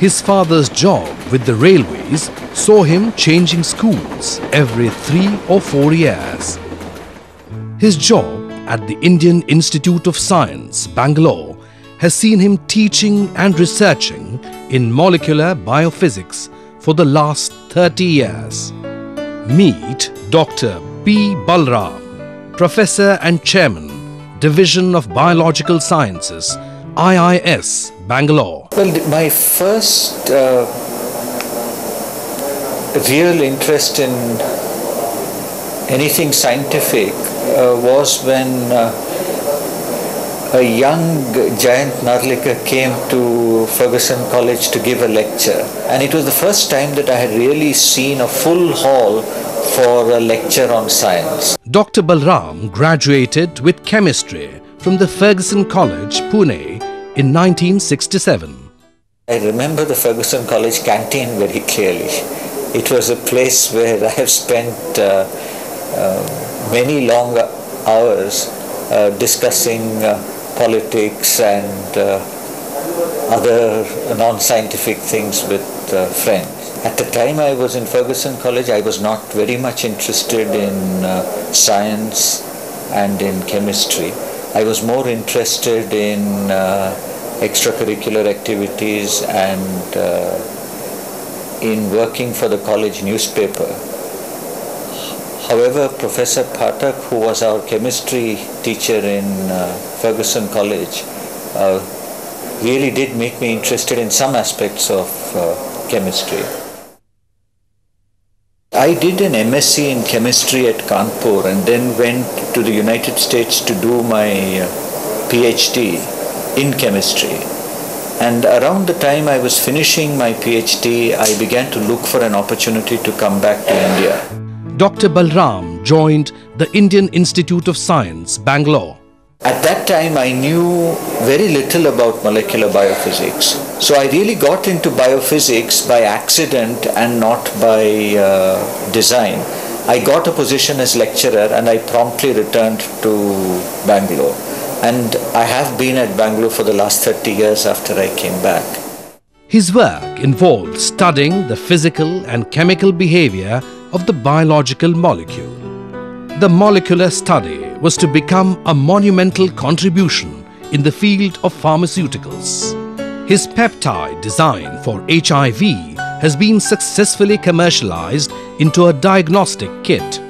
His father's job with the railways saw him changing schools every 3 or 4 years. His job at the Indian Institute of Science, Bangalore, has seen him teaching and researching in molecular biophysics for the last 30 years. Meet Dr. P. Balram, Professor and Chairman, Division of Biological Sciences, IIS, Bangalore. Well, my first real interest in anything scientific was when a young giant Narlika came to Ferguson College to give a lecture. And it was the first time that I had really seen a full hall for a lecture on science. Dr. Balram graduated with chemistry from the Ferguson College, Pune in 1967. I remember the Ferguson College canteen very clearly. It was a place where I have spent many long hours discussing politics and other non-scientific things with friends. At the time I was in Ferguson College, I was not very much interested in science and in chemistry. I was more interested in extracurricular activities and in working for the college newspaper. However, Professor Pathak, who was our chemistry teacher in Ferguson College, really did make me interested in some aspects of chemistry. I did an MSc in chemistry at Kanpur and then went to the United States to do my PhD in chemistry. And around the time I was finishing my PhD, I began to look for an opportunity to come back to India. Dr. Balram joined the Indian Institute of Science, Bangalore. At that time, I knew very little about molecular biophysics. So I really got into biophysics by accident and not by design. I got a position as lecturer and I promptly returned to Bangalore. And I have been at Bangalore for the last 30 years after I came back. His work involved studying the physical and chemical behavior of the biological molecule. The molecular study was to become a monumental contribution in the field of pharmaceuticals. His peptide design for HIV has been successfully commercialized into a diagnostic kit.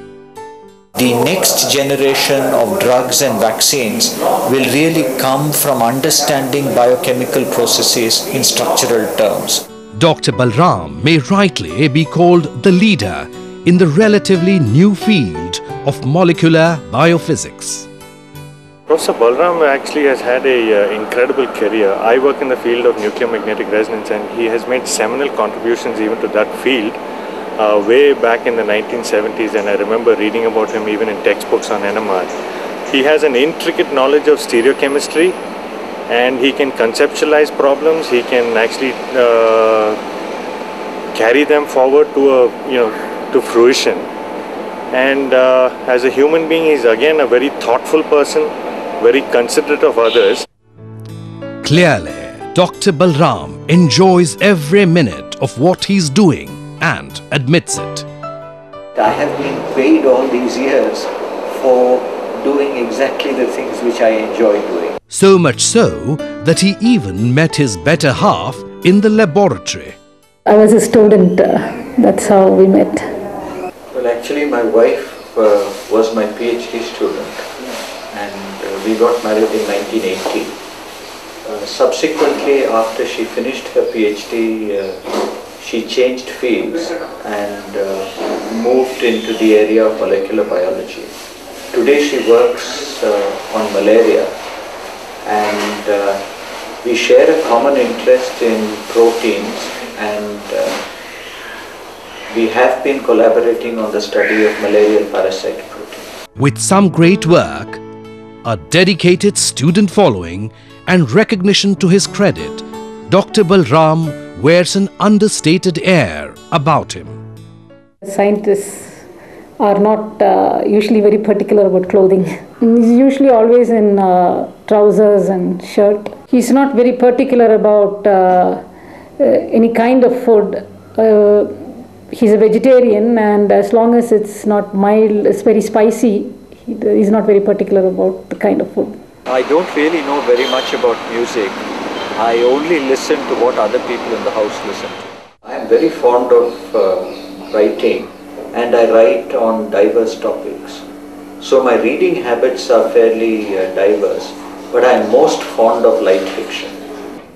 The next generation of drugs and vaccines will really come from understanding biochemical processes in structural terms. Dr. Balram may rightly be called the leader in the relatively new field of molecular biophysics. Professor Balram actually has had an incredible career. I work in the field of nuclear magnetic resonance and he has made seminal contributions even to that field way back in the 1970s, and I remember reading about him even in textbooks on NMR. He has an intricate knowledge of stereochemistry and he can conceptualize problems. He can actually carry them forward to fruition. And as a human being, he's again a very thoughtful person, very considerate of others. Clearly, Dr. Balram enjoys every minute of what he's doing and admits it. I have been paid all these years for doing exactly the things which I enjoy doing. So much so that he even met his better half in the laboratory. I was a student, that's how we met. Well, actually my wife was my PhD student and we got married in 1980. Subsequently, after she finished her PhD, she changed fields and moved into the area of molecular biology. Today she works on malaria and we share a common interest in proteins and we have been collaborating on the study of malarial parasite proteins. With some great work, a dedicated student following and recognition to his credit, Dr. Balram wears an understated air about him. Scientists are not usually very particular about clothing. He's usually always in trousers and shirt. He's not very particular about any kind of food. He's a vegetarian, and as long as it's not mild, it's very spicy, he's not very particular about the kind of food. I don't really know very much about music. I only listen to what other people in the house listen to. I am very fond of writing, and I write on diverse topics. So my reading habits are fairly diverse, but I am most fond of light fiction.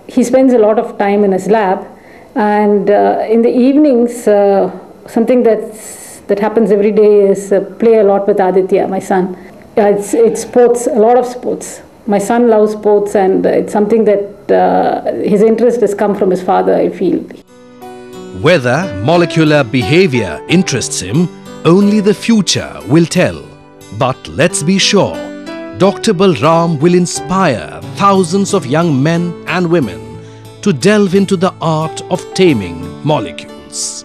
He spends a lot of time in his lab, and in the evenings, something that happens every day is play a lot with Aditya, my son. It's sports, a lot of sports. My son loves sports, and it's something that his interest has come from his father, I feel. Whether molecular behavior interests him, only the future will tell. But let's be sure, Dr. Balram will inspire thousands of young men and women to delve into the art of taming molecules.